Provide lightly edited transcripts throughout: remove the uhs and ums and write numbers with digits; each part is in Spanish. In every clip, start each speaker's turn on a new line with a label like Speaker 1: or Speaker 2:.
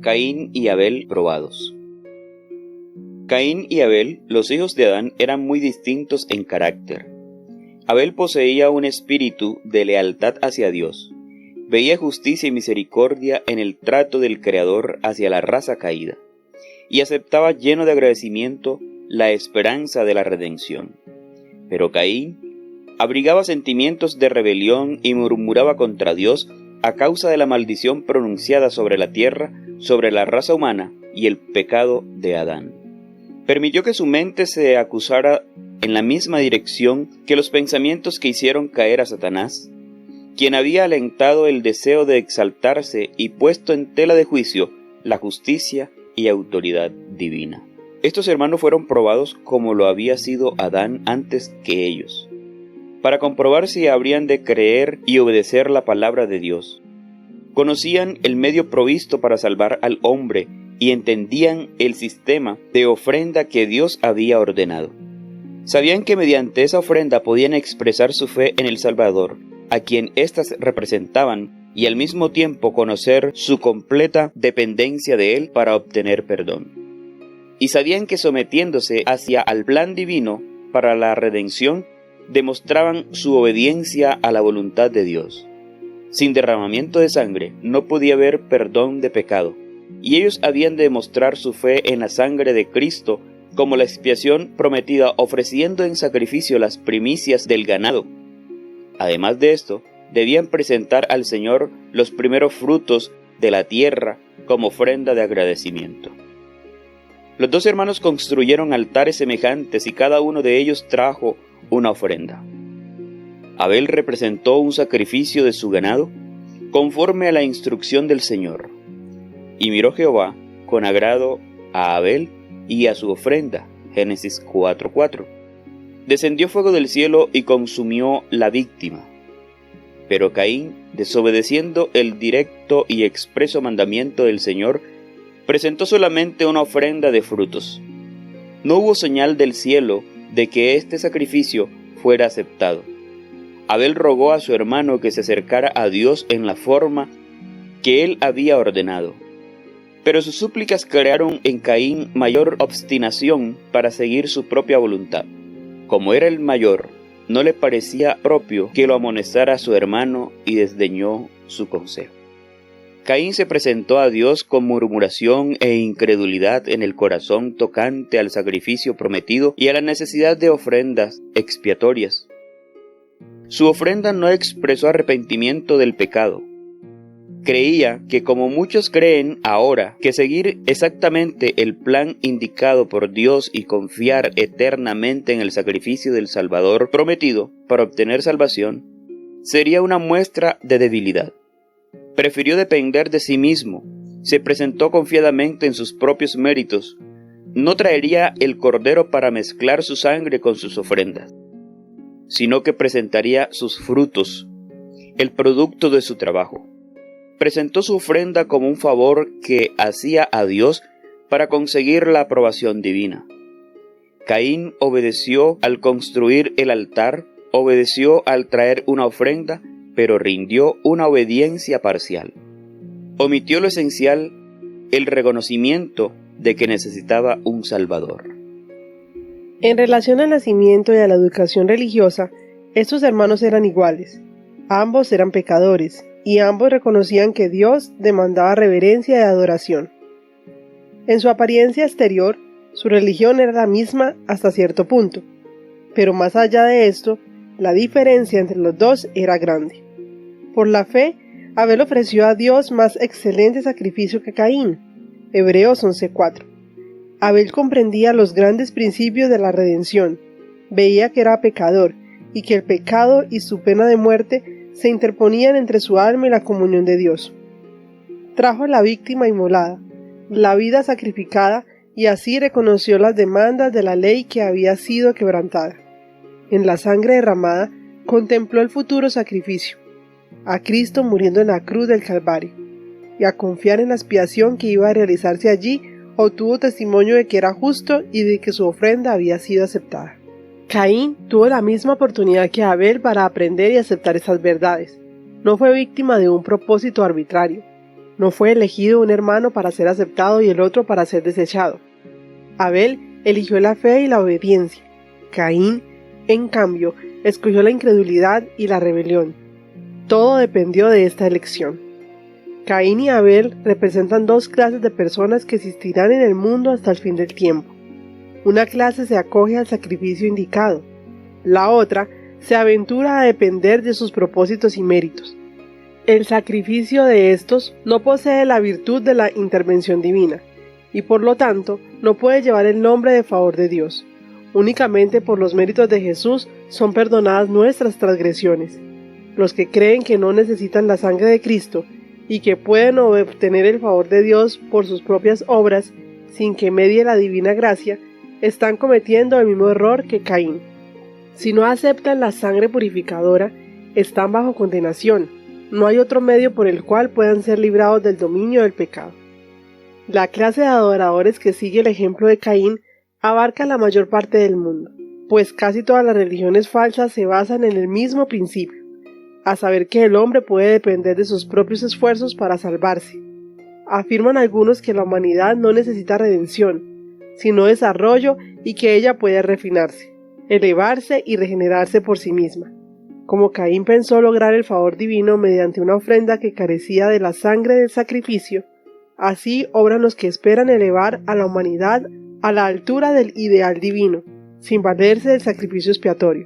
Speaker 1: Caín y Abel probados. Caín y Abel, los hijos de Adán, eran muy distintos en carácter. Abel poseía un espíritu de lealtad hacia Dios. Veía justicia y misericordia en el trato del Creador hacia la raza caída, y aceptaba lleno de agradecimiento la esperanza de la redención. Pero Caín abrigaba sentimientos de rebelión y murmuraba contra Dios a causa de la maldición pronunciada sobre la tierra, sobre la raza humana y el pecado de Adán. Permitió que su mente se acusara en la misma dirección que los pensamientos que hicieron caer a Satanás, quien había alentado el deseo de exaltarse y puesto en tela de juicio la justicia y autoridad divina. Estos hermanos fueron probados como lo había sido Adán antes que ellos, para comprobar si habrían de creer y obedecer la palabra de Dios. Conocían el medio provisto para salvar al hombre y entendían el sistema de ofrenda que Dios había ordenado. Sabían que mediante esa ofrenda podían expresar su fe en el Salvador, a quien éstas representaban, y al mismo tiempo conocer su completa dependencia de Él para obtener perdón. Y sabían que sometiéndose hacia al plan divino para la redención, demostraban su obediencia a la voluntad de Dios. Sin derramamiento de sangre no podía haber perdón de pecado, y ellos habían de demostrar su fe en la sangre de Cristo como la expiación prometida, ofreciendo en sacrificio las primicias del ganado. Además de esto, debían presentar al Señor los primeros frutos de la tierra como ofrenda de agradecimiento. Los dos hermanos construyeron altares semejantes y cada uno de ellos trajo una ofrenda. Abel representó un sacrificio de su ganado conforme a la instrucción del Señor. Y miró Jehová con agrado a Abel y a su ofrenda. Génesis 4:4. Descendió fuego del cielo y consumió la víctima. Pero Caín, desobedeciendo el directo y expreso mandamiento del Señor, presentó solamente una ofrenda de frutos. No hubo señal del cielo de que este sacrificio fuera aceptado. Abel rogó a su hermano que se acercara a Dios en la forma que él había ordenado. Pero sus súplicas crearon en Caín mayor obstinación para seguir su propia voluntad. Como era el mayor, no le parecía propio que lo amonestara a su hermano y desdeñó su consejo. Caín se presentó a Dios con murmuración e incredulidad en el corazón tocante al sacrificio prometido y a la necesidad de ofrendas expiatorias. Su ofrenda no expresó arrepentimiento del pecado. Creía que, como muchos creen ahora, que seguir exactamente el plan indicado por Dios y confiar eternamente en el sacrificio del Salvador prometido para obtener salvación sería una muestra de debilidad. Prefirió depender de sí mismo, se presentó confiadamente en sus propios méritos, no traería el cordero para mezclar su sangre con sus ofrendas, sino que presentaría sus frutos, el producto de su trabajo. Presentó su ofrenda como un favor que hacía a Dios para conseguir la aprobación divina. Caín obedeció al construir el altar, obedeció al traer una ofrenda, pero rindió una obediencia parcial. Omitió lo esencial, el reconocimiento de que necesitaba un Salvador.
Speaker 2: En relación al nacimiento y a la educación religiosa, estos hermanos eran iguales. Ambos eran pecadores, y ambos reconocían que Dios demandaba reverencia y adoración. En su apariencia exterior, su religión era la misma hasta cierto punto, pero más allá de esto, la diferencia entre los dos era grande. Por la fe, Abel ofreció a Dios más excelente sacrificio que Caín. Hebreos 11:4. Abel comprendía los grandes principios de la redención, veía que era pecador y que el pecado y su pena de muerte se interponían entre su alma y la comunión de Dios. Trajo la víctima inmolada, la vida sacrificada, y así reconoció las demandas de la ley que había sido quebrantada. En la sangre derramada contempló el futuro sacrificio, a Cristo muriendo en la cruz del Calvario, y a confiar en la expiación que iba a realizarse allí, obtuvo testimonio de que era justo y de que su ofrenda había sido aceptada. Caín tuvo la misma oportunidad que Abel para aprender y aceptar estas verdades. No fue víctima de un propósito arbitrario. No fue elegido un hermano para ser aceptado y el otro para ser desechado. Abel eligió la fe y la obediencia. Caín, en cambio, escogió la incredulidad y la rebelión. Todo dependió de esta elección. Caín y Abel representan dos clases de personas que existirán en el mundo hasta el fin del tiempo. Una clase se acoge al sacrificio indicado. La otra se aventura a depender de sus propósitos y méritos. El sacrificio de estos no posee la virtud de la intervención divina, y por lo tanto no puede llevar el nombre de favor de Dios. Únicamente por los méritos de Jesús son perdonadas nuestras transgresiones. Los que creen que no necesitan la sangre de Cristo y que pueden obtener el favor de Dios por sus propias obras sin que medie la divina gracia, están cometiendo el mismo error que Caín. Si no aceptan la sangre purificadora, están bajo condenación. No hay otro medio por el cual puedan ser librados del dominio del pecado. La clase de adoradores que sigue el ejemplo de Caín abarca la mayor parte del mundo, pues casi todas las religiones falsas se basan en el mismo principio, a saber que el hombre puede depender de sus propios esfuerzos para salvarse. Afirman algunos que la humanidad no necesita redención, sino desarrollo y que ella puede refinarse, elevarse y regenerarse por sí misma. Como Caín pensó lograr el favor divino mediante una ofrenda que carecía de la sangre del sacrificio, así obran los que esperan elevar a la humanidad a la altura del ideal divino, sin valerse del sacrificio expiatorio.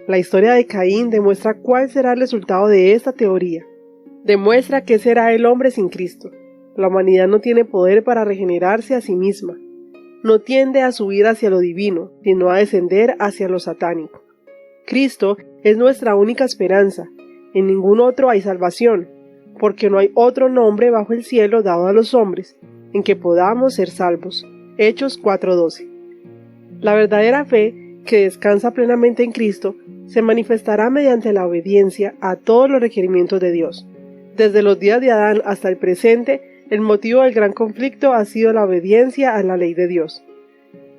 Speaker 2: La historia de Caín demuestra cuál será el resultado de esta teoría. Demuestra qué será el hombre sin Cristo. La humanidad no tiene poder para regenerarse a sí misma. No tiende a subir hacia lo divino, sino a descender hacia lo satánico. Cristo es nuestra única esperanza. En ningún otro hay salvación, porque no hay otro nombre bajo el cielo dado a los hombres en que podamos ser salvos. Hechos 4:12. La verdadera fe, que descansa plenamente en Cristo, se manifestará mediante la obediencia a todos los requerimientos de Dios. Desde los días de Adán hasta el presente, el motivo del gran conflicto ha sido la obediencia a la ley de Dios.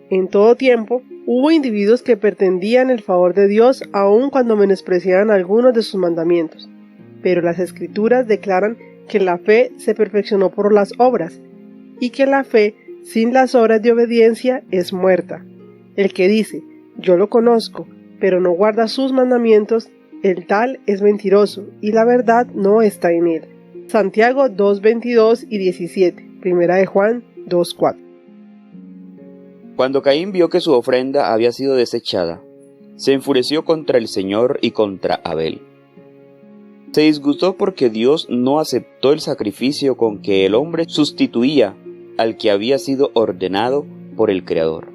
Speaker 2: En todo tiempo, hubo individuos que pretendían el favor de Dios aun cuando menospreciaban algunos de sus mandamientos. Pero las Escrituras declaran que la fe se perfeccionó por las obras, y que la fe sin las obras de obediencia es muerta. El que dice, yo lo conozco, pero no guarda sus mandamientos, el tal es mentiroso, y la verdad no está en él. Santiago 2:22 y 17, Primera de Juan 2:4.
Speaker 1: Cuando Caín vio que su ofrenda había sido desechada, se enfureció contra el Señor y contra Abel. Se disgustó porque Dios no aceptó el sacrificio con que el hombre sustituía al que había sido ordenado por el Creador.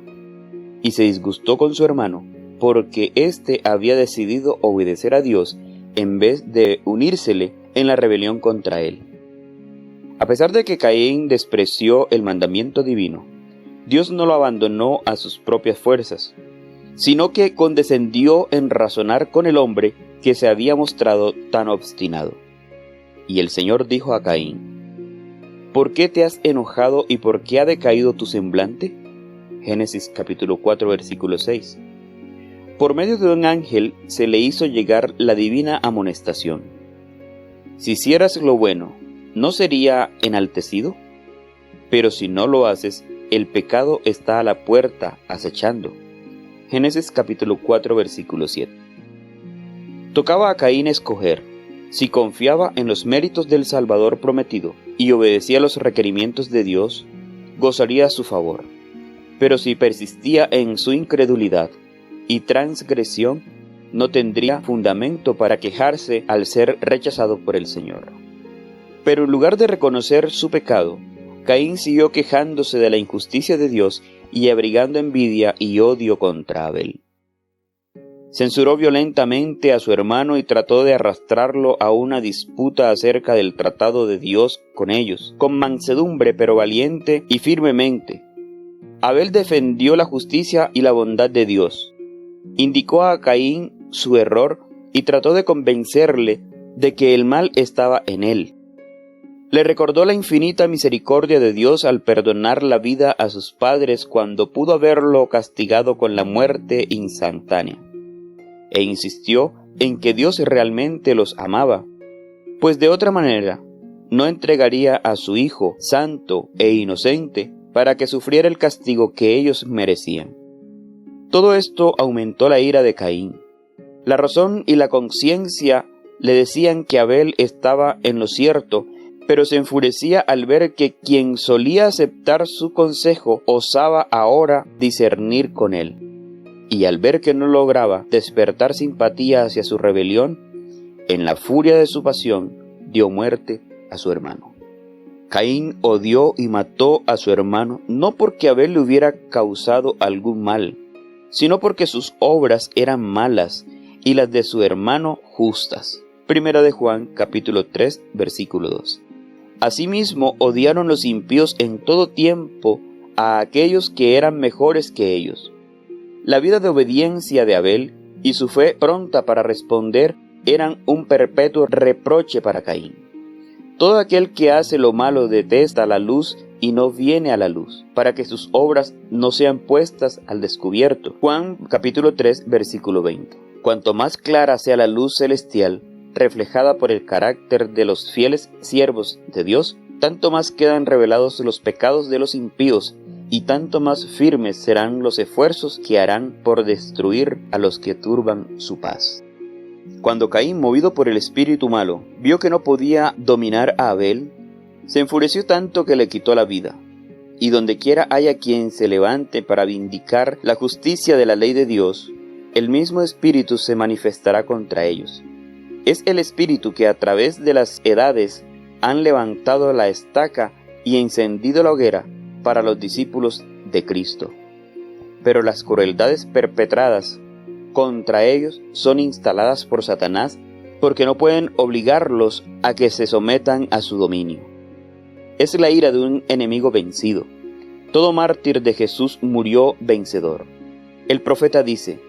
Speaker 1: Y se disgustó con su hermano porque éste había decidido obedecer a Dios en vez de unírsele en la rebelión contra él. A pesar de que Caín despreció el mandamiento divino, Dios no lo abandonó a sus propias fuerzas, sino que condescendió en razonar con el hombre que se había mostrado tan obstinado. Y el Señor dijo a Caín, ¿por qué te has enojado y por qué ha decaído tu semblante? Génesis capítulo 4 versículo 6. Por medio de un ángel se le hizo llegar la divina amonestación. Si hicieras lo bueno, ¿no sería enaltecido? Pero si no lo haces, el pecado está a la puerta acechando. Génesis capítulo 4 versículo 7. Tocaba a Caín escoger si confiaba en los méritos del Salvador prometido y obedecía los requerimientos de Dios, gozaría a su favor. Pero si persistía en su incredulidad y transgresión, no tendría fundamento para quejarse al ser rechazado por el Señor. Pero en lugar de reconocer su pecado, Caín siguió quejándose de la injusticia de Dios y abrigando envidia y odio contra Abel. Censuró violentamente a su hermano y trató de arrastrarlo a una disputa acerca del tratado de Dios con ellos, con mansedumbre pero valiente y firmemente. Abel defendió la justicia y la bondad de Dios. Indicó a Caín su error y trató de convencerle de que el mal estaba en él. Le recordó la infinita misericordia de Dios al perdonar la vida a sus padres cuando pudo haberlo castigado con la muerte instantánea. E insistió en que Dios realmente los amaba, pues de otra manera no entregaría a su hijo santo e inocente para que sufriera el castigo que ellos merecían. Todo esto aumentó la ira de Caín. La razón y la conciencia le decían que Abel estaba en lo cierto, pero se enfurecía al ver que quien solía aceptar su consejo osaba ahora discernir con él. Y al ver que no lograba despertar simpatía hacia su rebelión, en la furia de su pasión dio muerte a su hermano. Caín odió y mató a su hermano no porque Abel le hubiera causado algún mal, sino porque sus obras eran malas y las de su hermano justas. Primera de Juan, capítulo 3, versículo 2. Asimismo, odiaron los impíos en todo tiempo a aquellos que eran mejores que ellos. La vida de obediencia de Abel y su fe pronta para responder eran un perpetuo reproche para Caín. Todo aquel que hace lo malo detesta la luz y no viene a la luz, para que sus obras no sean puestas al descubierto. Juan capítulo 3, versículo 20. Cuanto más clara sea la luz celestial, reflejada por el carácter de los fieles siervos de Dios, tanto más quedan revelados los pecados de los impíos, y tanto más firmes serán los esfuerzos que harán por destruir a los que turban su paz. Cuando Caín, movido por el espíritu malo, vio que no podía dominar a Abel, se enfureció tanto que le quitó la vida. Y dondequiera haya quien se levante para vindicar la justicia de la ley de Dios, el mismo espíritu se manifestará contra ellos. Es el espíritu que a través de las edades han levantado la estaca y encendido la hoguera para los discípulos de Cristo. Pero las crueldades perpetradas contra ellos son instaladas por Satanás porque no pueden obligarlos a que se sometan a su dominio. Es la ira de un enemigo vencido. Todo mártir de Jesús murió vencedor. El profeta dice: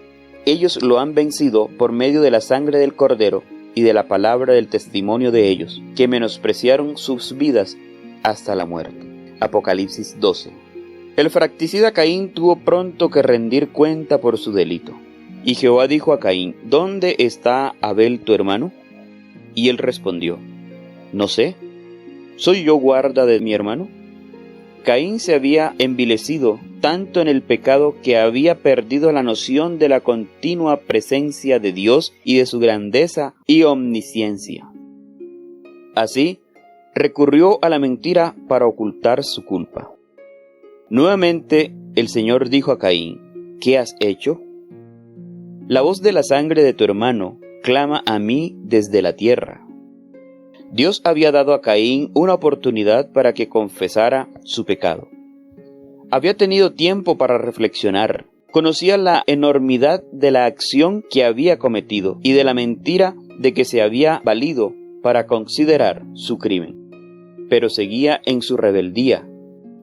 Speaker 1: ellos lo han vencido por medio de la sangre del Cordero y de la palabra del testimonio de ellos, que menospreciaron sus vidas hasta la muerte. Apocalipsis 12. El fratricida Caín tuvo pronto que rendir cuenta por su delito. Y Jehová dijo a Caín: ¿dónde está Abel tu hermano? Y él respondió: no sé, ¿soy yo guarda de mi hermano? Caín se había envilecido tanto en el pecado que había perdido la noción de la continua presencia de Dios y de su grandeza y omnisciencia. Así, recurrió a la mentira para ocultar su culpa. Nuevamente, el Señor dijo a Caín: ¿qué has hecho? La voz de la sangre de tu hermano clama a mí desde la tierra. Dios había dado a Caín una oportunidad para que confesara su pecado. Había tenido tiempo para reflexionar, conocía la enormidad de la acción que había cometido y de la mentira de que se había valido para considerar su crimen. Pero seguía en su rebeldía,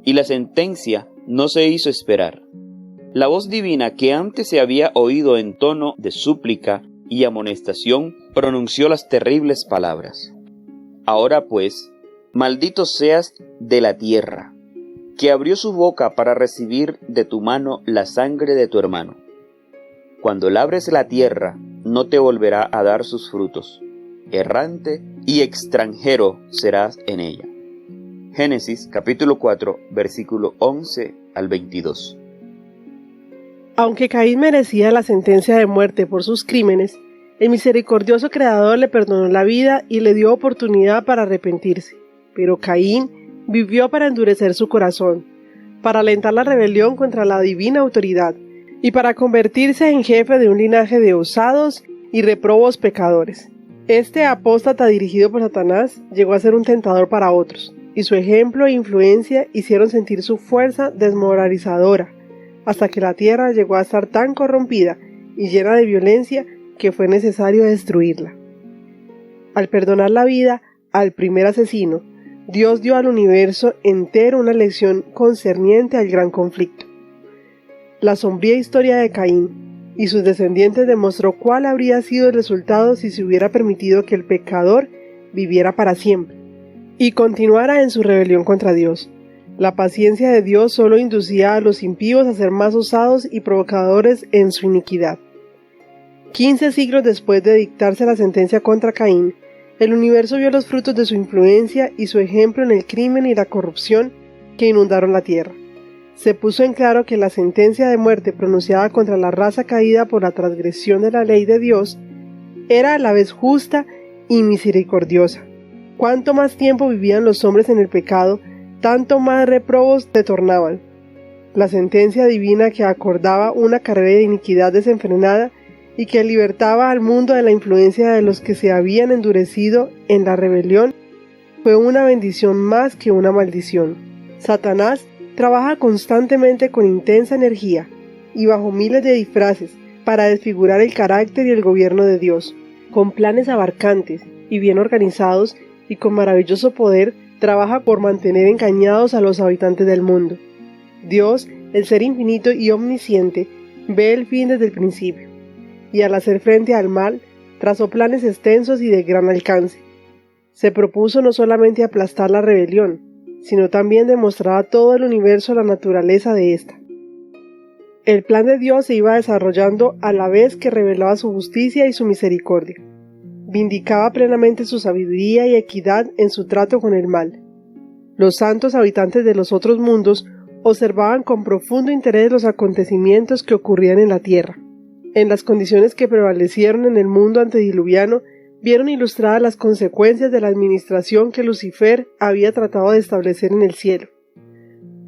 Speaker 1: y la sentencia no se hizo esperar. La voz divina que antes se había oído en tono de súplica y amonestación pronunció las terribles palabras: ahora pues, maldito seas de la tierra, que abrió su boca para recibir de tu mano la sangre de tu hermano. Cuando labres la tierra, no te volverá a dar sus frutos. Errante y extranjero serás en ella. Génesis capítulo 4, versículo 11 al 22.
Speaker 2: Aunque Caín merecía la sentencia de muerte por sus crímenes, el misericordioso Creador le perdonó la vida y le dio oportunidad para arrepentirse. Pero Caín vivió para endurecer su corazón, para alentar la rebelión contra la divina autoridad y para convertirse en jefe de un linaje de osados y reprobos pecadores. Este apóstata dirigido por Satanás llegó a ser un tentador para otros, y su ejemplo e influencia hicieron sentir su fuerza desmoralizadora, hasta que la tierra llegó a estar tan corrompida y llena de violencia que fue necesario destruirla. Al perdonar la vida al primer asesino, Dios dio al universo entero una lección concerniente al gran conflicto. La sombría historia de Caín y sus descendientes demostró cuál habría sido el resultado si se hubiera permitido que el pecador viviera para siempre y continuara en su rebelión contra Dios. La paciencia de Dios solo inducía a los impíos a ser más osados y provocadores en su iniquidad. 15 siglos después de dictarse la sentencia contra Caín, El universo vio los frutos de su influencia y su ejemplo en el crimen y la corrupción que inundaron la tierra. Se puso en claro que la sentencia de muerte pronunciada contra la raza caída por la transgresión de la ley de Dios era a la vez justa y misericordiosa. Cuanto más tiempo vivían los hombres en el pecado, tanto más réprobos se tornaban. La sentencia divina que acordaba una carrera de iniquidad desenfrenada y que libertaba al mundo de la influencia de los que se habían endurecido en la rebelión fue una bendición más que una maldición. Satanás trabaja constantemente con intensa energía y bajo miles de disfraces para desfigurar el carácter y el gobierno de Dios. Con planes abarcantes y bien organizados y con maravilloso poder, trabaja por mantener engañados a los habitantes del mundo. Dios, el ser infinito y omnisciente, ve el fin desde el principio, y al hacer frente al mal, trazó planes extensos y de gran alcance. Se propuso no solamente aplastar la rebelión, sino también demostrar a todo el universo la naturaleza de ésta. El plan de Dios se iba desarrollando a la vez que revelaba su justicia y su misericordia. Vindicaba plenamente su sabiduría y equidad en su trato con el mal. Los santos habitantes de los otros mundos observaban con profundo interés los acontecimientos que ocurrían en la tierra. En las condiciones que prevalecieron en el mundo antediluviano, vieron ilustradas las consecuencias de la administración que Lucifer había tratado de establecer en el cielo.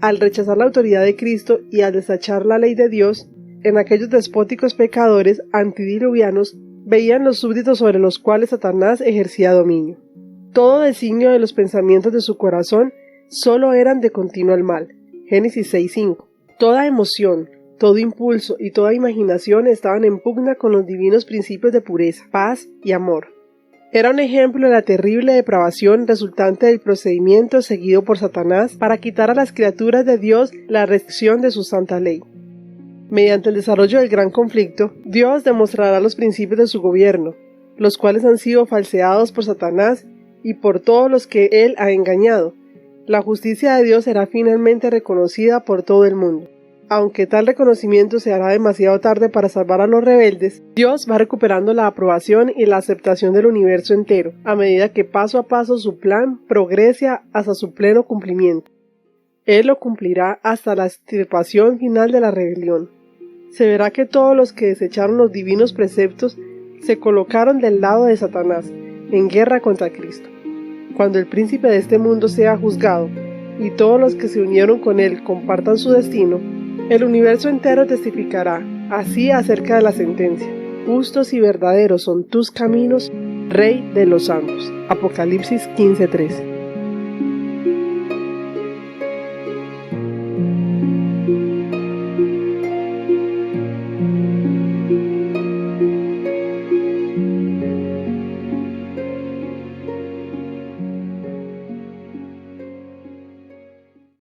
Speaker 2: Al rechazar la autoridad de Cristo y al desechar la ley de Dios, en aquellos despóticos pecadores antediluvianos veían los súbditos sobre los cuales Satanás ejercía dominio. Todo designio de los pensamientos de su corazón solo eran de continuo al mal. Génesis 6:5. Toda emoción, todo impulso y toda imaginación estaban en pugna con los divinos principios de pureza, paz y amor. Era un ejemplo de la terrible depravación resultante del procedimiento seguido por Satanás para quitar a las criaturas de Dios la restricción de su santa ley. Mediante el desarrollo del gran conflicto, Dios demostrará los principios de su gobierno, los cuales han sido falseados por Satanás y por todos los que él ha engañado. La justicia de Dios será finalmente reconocida por todo el mundo. Aunque tal reconocimiento se hará demasiado tarde para salvar a los rebeldes, Dios va recuperando la aprobación y la aceptación del universo entero, a medida que paso a paso su plan progresa hasta su pleno cumplimiento. Él lo cumplirá hasta la extirpación final de la rebelión. Se verá que todos los que desecharon los divinos preceptos se colocaron del lado de Satanás, en guerra contra Cristo. Cuando el príncipe de este mundo sea juzgado, y todos los que se unieron con él compartan su destino, el universo entero testificará así acerca de la sentencia: justos y verdaderos son tus caminos, Rey de los santos. Apocalipsis 15:13.